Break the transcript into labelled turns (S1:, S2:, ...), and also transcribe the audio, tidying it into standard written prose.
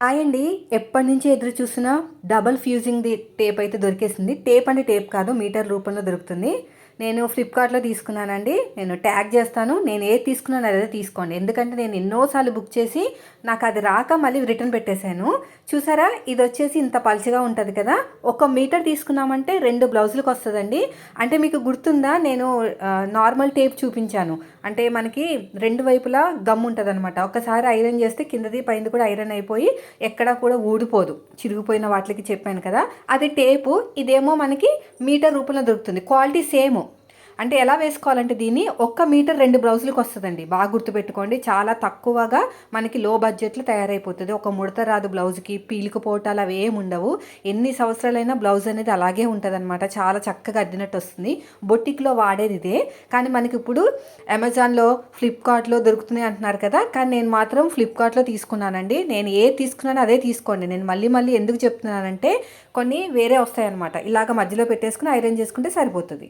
S1: Hi అండి. ఎప్పటినుంచో ఎదురు చూస్తున్న డబుల్ ఫ్యూజింగ్‌ది టేప్ అయితే దొరికేసింది. టేప్ అంటే టేప్ కాదు, మీటర్ రూపంలో దొరుకుతుంది. నేను ఫ్లిప్‌కార్ట్‌లో తీసుకున్నానండి. నేను ట్యాగ్ చేస్తాను. నేను ఏది తీసుకున్నానో అదే తీసుకోండి. ఎందుకంటే నేను ఎన్నో సార్లు బుక్ చేసి నాకు అది రాక మళ్ళీ రిటర్న్ పెట్టేశాను. చూసారా? ఇదొచ్చేసి ఇంత పల్చగా ఉంటది కదా! ఒక మీటర్ తీసుకున్నామంటే 2 బ్లౌజులకి వస్తదండి. అంటే మీకు గుర్తుందా? నేను నార్మల్ టేప్ చూపించాను. అంటే మనకి 2 వైపులా గమ్ ఉంటదనమాట. ఒక్కసారి ఐరన్ చేస్తే కిందది పైంది కూడా ఐరన్ అయిపోయి ఎక్కడా కూడా ఊడిపోదు. చిరిగిపోయిన వాటిలకి చెప్పాను కదా! అది టేపు. ఇదేమో మనకి మీటర్ రూపంలో దొరుకుతుంది. Quality same. అంటే ఎలా వేసుకోవాలంటే దీన్ని ఒక్క మీటర్ 2 బ్లౌజులకి వస్తదండి. బాగా గుర్తుపెట్టుకోండి. చాలా తక్కువగా మనకి లో బడ్జెట్‌లో తయారైపోతది. ఒక ముడత రాదు బ్లౌజ్‌కి, పీలికపోవటాలు అవేమి ఉండవు. ఎన్ని సంవత్సరాలైనా బ్లౌజ్ అనేది అలాగే ఉంటదనమాట. చాలా చక్కగా అద్దినట్టు వస్తుంది. బొటిక్‌లో వాడేది ఇదే. కానీ మనకిప్పుడు అమెజాన్‌లో, ఫ్లిప్‌కార్ట్‌లో దొరుకుతున్నాయి అంటున్నారు కదా! కానీ నేను మాత్రం ఫ్లిప్‌కార్ట్‌లో తీసుకున్నానండి. నేను ఏది తీసుకున్నానో అదే తీసుకోండి. నేను మళ్ళీ మళ్ళీ ఎందుకు చెప్తున్నానంటే కొన్ని వేరే వస్తాయన్నమాట. ఇలాగ మధ్యలో పెట్టేసుకొని ఐరన్ చేసుకుంటే సరిపోతది.